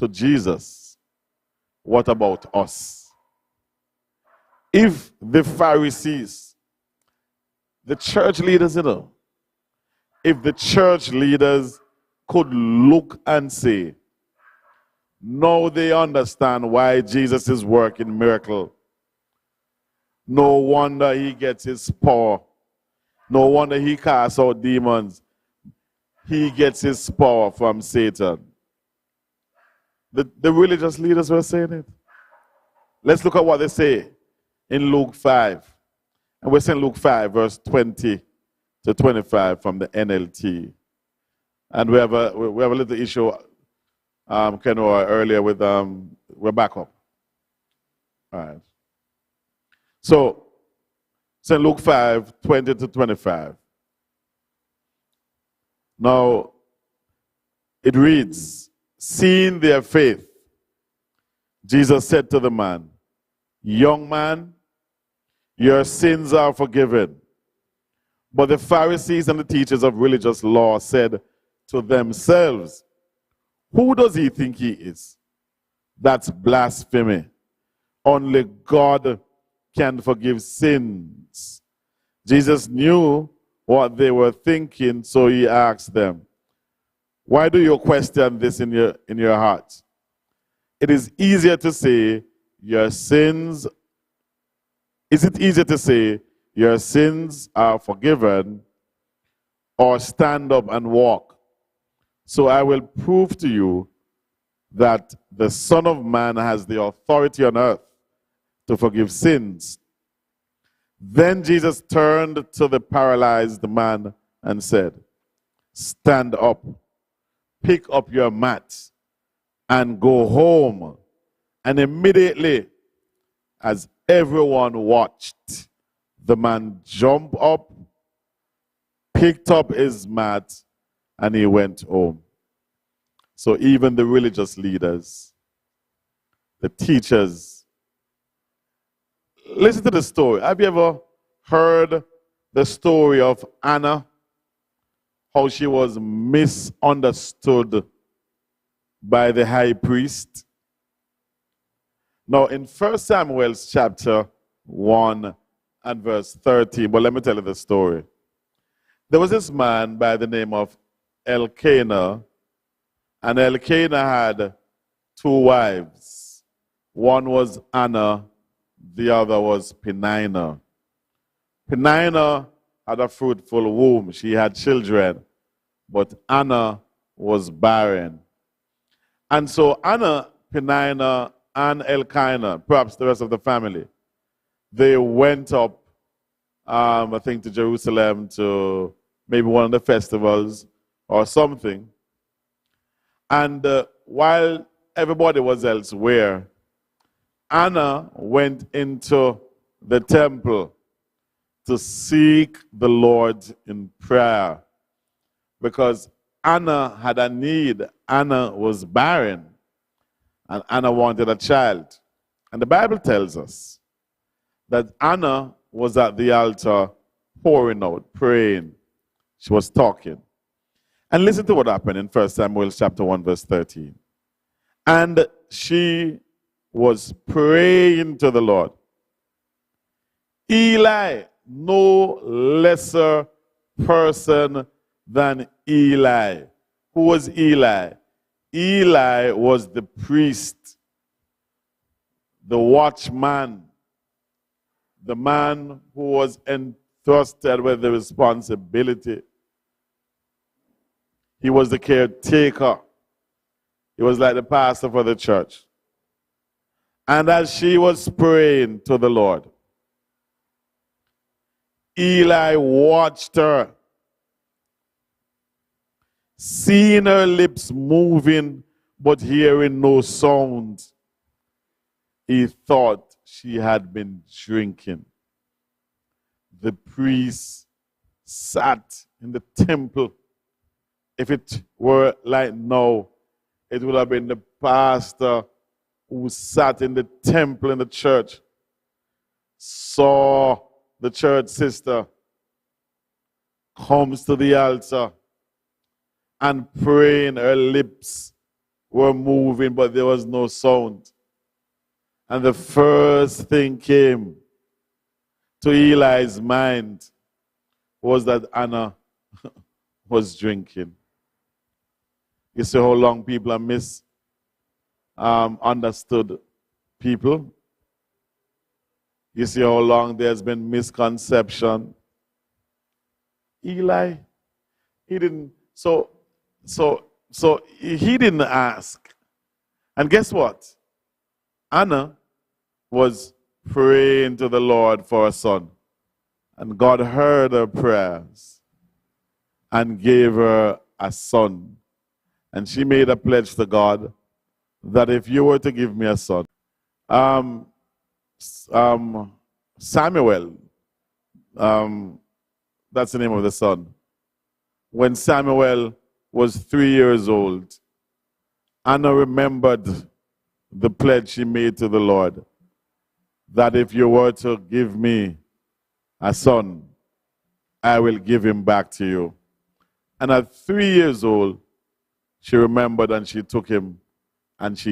to Jesus, what about us? If the Pharisees, the church leaders, if the church leaders could look and say, now they understand why Jesus is working miracle. No wonder he gets his power. No wonder he casts out demons. He gets his power from Satan. The religious leaders were saying it. Let's look at what they say in Luke 5. And we're saying Luke 5, verse 20 to 25 from the NLT. And we have a little issue, Kenora, earlier with, we're back up. All right. So, St. Luke 5, 20 to 25. Now, it reads, seeing their faith, Jesus said to the man, young man, your sins are forgiven. But the Pharisees and the teachers of religious law said to themselves, who does he think he is? That's blasphemy. Only God can forgive sins. Jesus knew what they were thinking, so he asked them, why do you question this in your heart? It is easier to say your sins. Is it easier to say your sins are forgiven, or stand up and walk? So I will prove to you that the Son of Man has the authority on earth to forgive sins. Then Jesus turned to the paralyzed man and said, stand up, pick up your mat, and go home. And immediately, as everyone watched, the man jumped up, picked up his mat, and he went home. So even the religious leaders, the teachers, listen to the story. Have you ever heard the story of Anna? How she was misunderstood by the high priest? Now in 1 Samuel chapter 1 and verse 13, but let me tell you the story. There was this man by the name of Elkanah, and Elkanah had two wives. One was Anna, the other was Peninnah. Peninnah had a fruitful womb. She had children, but Anna was barren. And so Anna, Peninnah, and Elkanah, perhaps the rest of the family, they went up, I think, to Jerusalem to maybe one of the festivals or something. And while everybody was elsewhere, Anna went into the temple to seek the Lord in prayer because Anna had a need. Anna was barren, and Anna wanted a child. And the Bible tells us that Anna was at the altar pouring out, praying. She was talking. And listen to what happened in 1 Samuel chapter 1, verse 13. And she was praying to the Lord. Eli, no lesser person than Eli. Who was Eli? Eli was the priest, the watchman, the man who was entrusted with the responsibility. He was the caretaker. He was like the pastor for the church. And as she was praying to the Lord, Eli watched her, seeing her lips moving but hearing no sound. He thought she had been drinking. The priest sat in the temple. If it were like now, it would have been the pastor who sat in the temple in the church, saw the church sister, comes to the altar and praying, her lips were moving, but there was no sound. And the first thing came to Eli's mind was that Anna was drinking. You see how long people are misunderstood people. You see how long there's been misconception. Eli, he didn't. So he didn't ask. And guess what? Anna was praying to the Lord for a son. And God heard her prayers and gave her a son. And she made a pledge to God that if you were to give me a son, Samuel, that's the name of the son. When Samuel was 3 years old, Anna remembered the pledge she made to the Lord that if you were to give me a son, I will give him back to you. And at 3 years old, she remembered and she took him and she